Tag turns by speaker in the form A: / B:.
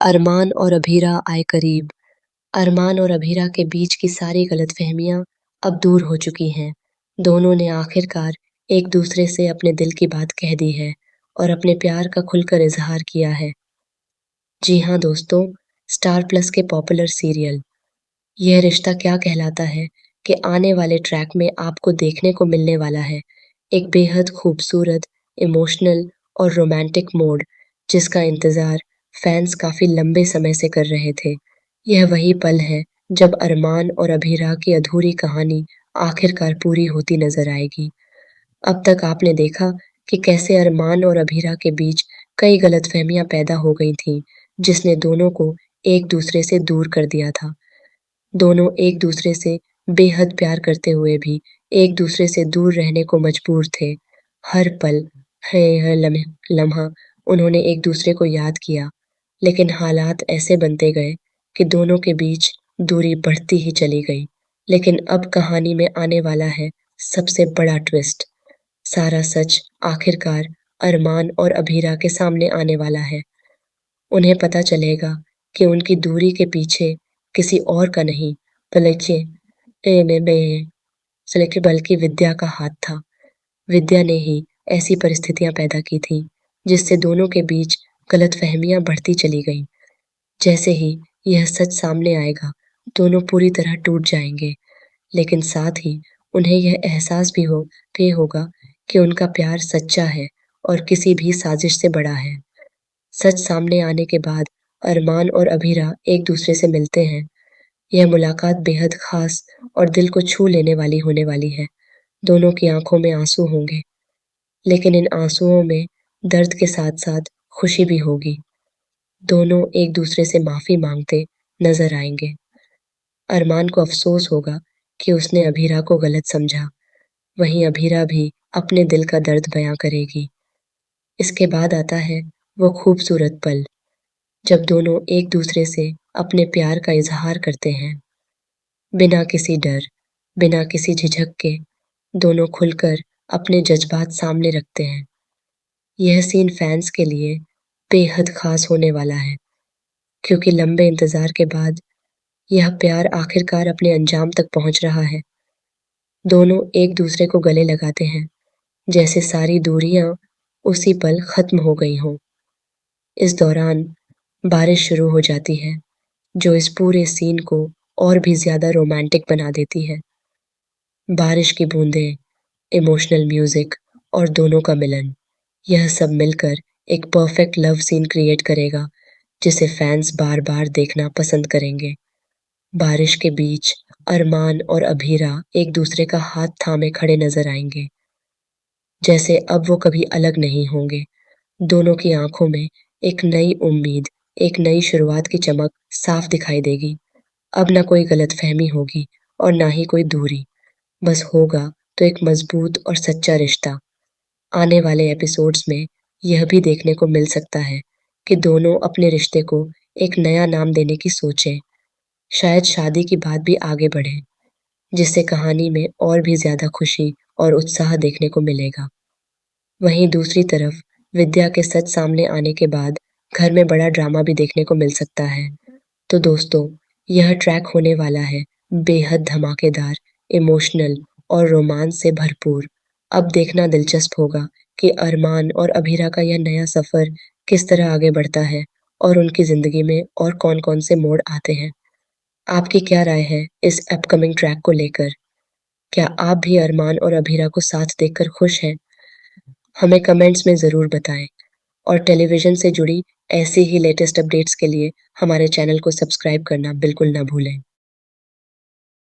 A: अरमान और अभीरा आए करीब। अरमान और अभीरा के बीच की सारी गलतफहमियां अब दूर हो चुकी हैं। दोनों ने आखिरकार एक दूसरे से अपने दिल की बात कह दी है और अपने प्यार का खुलकर इजहार किया है। जी हाँ दोस्तों, स्टार प्लस के पॉपुलर सीरियल यह रिश्ता क्या कहलाता है कि आने वाले ट्रैक में आपको देखने को मिलने वाला है एक बेहद खूबसूरत, इमोशनल और रोमांटिक मोड जिसका इंतज़ार फैंस काफ़ी लंबे समय से कर रहे थे। यह वही पल है जब अरमान और अभीरा की अधूरी कहानी आखिरकार पूरी होती नज़र आएगी। अब तक आपने देखा कि कैसे अरमान और अभीरा के बीच कई गलतफहमियां पैदा हो गई थीं, जिसने दोनों को एक दूसरे से दूर कर दिया था। दोनों एक दूसरे से बेहद प्यार करते हुए भी एक दूसरे से दूर रहने को मजबूर थे। हर पल, हर लम्हा उन्होंने एक दूसरे को याद किया, लेकिन हालात ऐसे बनते गए कि दोनों के बीच दूरी बढ़ती ही चली गई। लेकिन अब कहानी में आने वाला है सबसे बड़ा ट्विस्ट। सारा सच आखिरकार अरमान और अभीरा के सामने आने वाला है। उन्हें पता चलेगा कि उनकी दूरी के पीछे किसी और का नहीं, बल्कि ए, बे, बे, बल्कि विद्या का हाथ था। विद्या ने ही ऐसी परिस्थितियां पैदा की थी जिससे दोनों के बीच गलतफहमियां बढ़ती चली गईं। जैसे ही यह सच सामने आएगा, दोनों पूरी तरह टूट जाएंगे, लेकिन साथ ही उन्हें यह एहसास भी होगा कि उनका प्यार सच्चा है और किसी भी साजिश से बड़ा है। सच सामने आने के बाद अरमान और अभीरा एक दूसरे से मिलते हैं। यह मुलाकात बेहद खास और दिल को छू लेने वाली होने वाली है। दोनों की आंखों में आंसू होंगे, लेकिन इन आंसुओं में दर्द के साथ-साथ खुशी भी होगी। दोनों एक दूसरे से माफी मांगते नजर आएंगे। अरमान को अफसोस होगा कि उसने अभीरा को गलत समझा, वहीं अभीरा भी अपने दिल का दर्द बयां करेगी। इसके बाद आता है वो खूबसूरत पल जब दोनों एक दूसरे से अपने प्यार का इजहार करते हैं। बिना किसी डर, बिना किसी झिझक के दोनों खुलकर अपने जज्बात सामने रखते हैं। यह सीन फैंस के लिए बेहद खास होने वाला है, क्योंकि लंबे इंतजार के बाद यह प्यार आखिरकार अपने अंजाम तक पहुंच रहा है। दोनों एक दूसरे को गले लगाते हैं, जैसे सारी दूरियां उसी पल खत्म हो गई हों। इस दौरान बारिश शुरू हो जाती है, जो इस पूरे सीन को और भी ज्यादा रोमांटिक बना देती है। बारिश की बूंदें, इमोशनल म्यूजिक और दोनों का मिलन, यह सब मिलकर एक परफेक्ट लव सीन क्रिएट करेगा, जिसे फैंस बार-बार देखना पसंद करेंगे। बारिश के बीच अरमान और अभीरा एक दूसरे का हाथ थामे खड़े नजर आएंगे, जैसे अब वो कभी अलग नहीं होंगे। दोनों की आंखों में एक नई उम्मीद, एक नई शुरुआत की चमक साफ दिखाई देगी। अब ना कोई गलतफहमी होगी और ना ही कोई दूरी, बस होगा तो एक मजबूत और सच्चा रिश्ता। आने वाले एपिसोड्स में यह भी देखने को मिल सकता है कि दोनों अपने रिश्ते को एक नया नाम देने की सोचें। शायद शादी की बात भी आगे बढ़े, जिससे कहानी में और भी ज्यादा खुशी और उत्साह देखने को मिलेगा। वहीं दूसरी तरफ विद्या के सच सामने आने के बाद घर में बड़ा ड्रामा भी देखने को मिल सकता है। तो दोस्तों, यह ट्रैक होने वाला है बेहद धमाकेदार, इमोशनल और रोमांस से भरपूर। अब देखना दिलचस्प होगा कि अरमान और अभीरा का यह नया सफर किस तरह आगे बढ़ता है और उनकी जिंदगी में और कौन-कौन से मोड़ आते हैं। आपकी क्या राय है इस अपकमिंग ट्रैक को लेकर? क्या आप भी अरमान और अभीरा को साथ देखकर खुश हैं? हमें कमेंट्स में ज़रूर बताएं और टेलीविज़न से जुड़ी ऐसी ही लेटेस्ट अपडेट्स के लिए हमारे चैनल को सब्सक्राइब करना बिल्कुल ना भूलें।